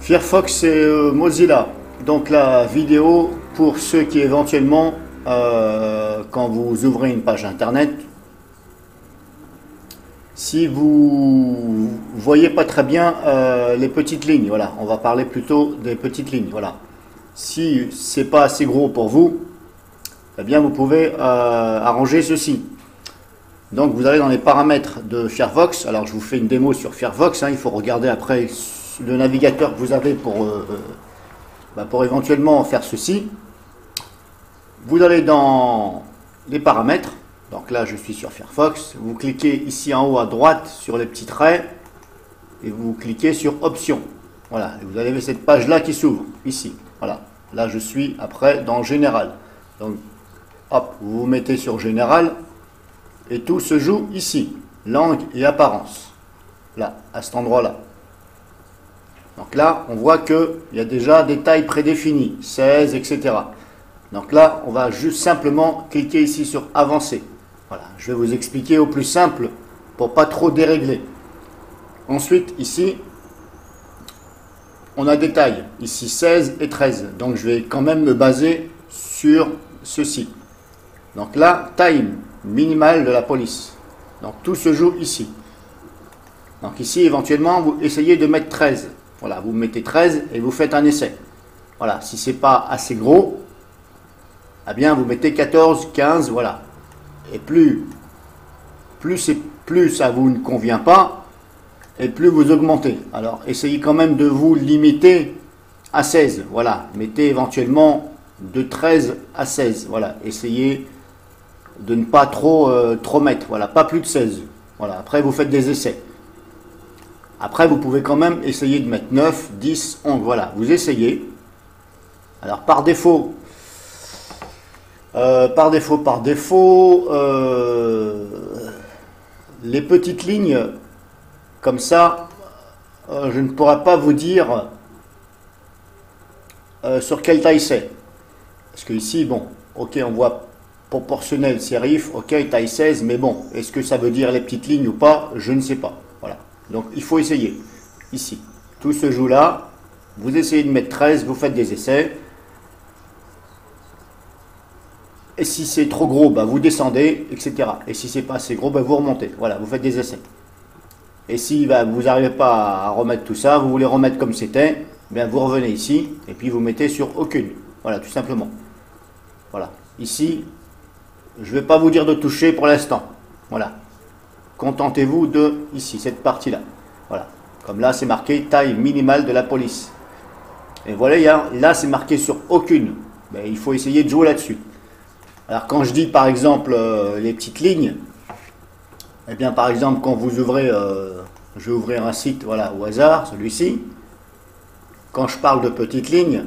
Firefox et Mozilla. Donc la vidéo pour ceux qui éventuellement, quand vous ouvrez une page internet, si vous voyez pas très bien les petites lignes, voilà, on va parler plutôt des petites lignes, voilà. Si c'est pas assez gros pour vous, eh bien vous pouvez arranger ceci. Donc vous allez dans les paramètres de Firefox. Alors je vous fais une démo sur Firefox, hein, il faut regarder après le navigateur que vous avez pour éventuellement faire ceci. Vous allez dans les paramètres. Donc là, je suis sur Firefox. Vous cliquez ici en haut à droite sur les petits traits et vous cliquez sur Options. Voilà, et vous avez cette page-là qui s'ouvre ici. Voilà, là je suis après dans Général. Donc, hop, vous vous mettez sur Général et tout se joue ici. Langue et apparence. Là, à cet endroit-là. Donc là, on voit qu'il y a déjà des tailles prédéfinies, 16, etc. Donc là, on va juste simplement cliquer ici sur Avancer. Voilà, je vais vous expliquer au plus simple pour pas trop dérégler. Ensuite, ici, on a des tailles. Ici, 16 et 13. Donc je vais quand même me baser sur ceci. Donc là, taille minimale de la police. Donc tout se joue ici. Donc ici, éventuellement, vous essayez de mettre 13. Voilà, vous mettez 13 et vous faites un essai. Voilà, si c'est pas assez gros, eh bien vous mettez 14, 15, voilà. Et plus ça vous ne convient pas, et plus vous augmentez. Alors essayez quand même de vous limiter à 16. Voilà, mettez éventuellement de 13 à 16. Voilà, essayez de ne pas trop mettre. Voilà, pas plus de 16. Voilà, après vous faites des essais. Après, vous pouvez quand même essayer de mettre 9, 10, 11. Voilà, vous essayez. Alors, par défaut, les petites lignes, comme ça, je ne pourrais pas vous dire sur quelle taille c'est. Parce que ici, bon, ok, on voit proportionnel sérif, ok, taille 16, mais bon, est-ce que ça veut dire les petites lignes ou pas? Je ne sais pas. Voilà. Donc il faut essayer. Ici, tout se joue là. Vous essayez de mettre 13, vous faites des essais. Et si c'est trop gros, bah, vous descendez, etc. Et si c'est pas assez gros, bah, vous remontez. Voilà, vous faites des essais. Et si bah, vous n'arrivez pas à remettre tout ça, vous voulez remettre comme c'était, bien vous revenez ici et puis vous mettez sur aucune. Voilà, tout simplement. Voilà. Ici, je ne vais pas vous dire de toucher pour l'instant. Voilà. Contentez-vous de ici, cette partie-là. Voilà. Comme là, c'est marqué taille minimale de la police. Et voilà, là, c'est marqué sur aucune. Ben, il faut essayer de jouer là-dessus. Alors, quand je dis, par exemple, les petites lignes, eh bien, par exemple, quand vous ouvrez, je vais ouvrir un site, voilà, au hasard, celui-ci. Quand je parle de petites lignes,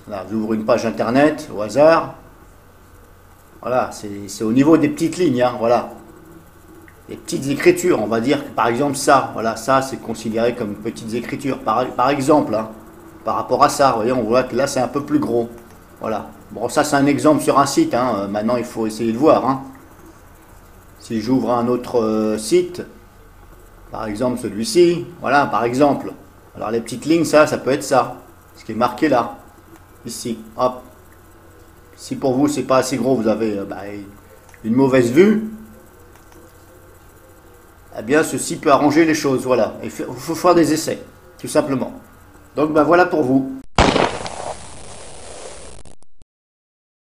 là, j'ouvre une page internet, au hasard. Voilà, c'est au niveau des petites lignes, hein, voilà. Les petites écritures, on va dire que par exemple ça, voilà, ça c'est considéré comme petites écritures, par exemple, hein, par rapport à ça, vous voyez, on voit que là c'est un peu plus gros, voilà. Bon, ça c'est un exemple sur un site, hein, maintenant il faut essayer de voir, hein. Si j'ouvre un autre site, par exemple celui-ci, voilà, par exemple, alors les petites lignes, ça peut être ça, ce qui est marqué là, ici, hop. Si pour vous c'est pas assez gros, vous avez une mauvaise vue, eh bien ceci peut arranger les choses, voilà. Il faut faire des essais, tout simplement. Donc voilà pour vous.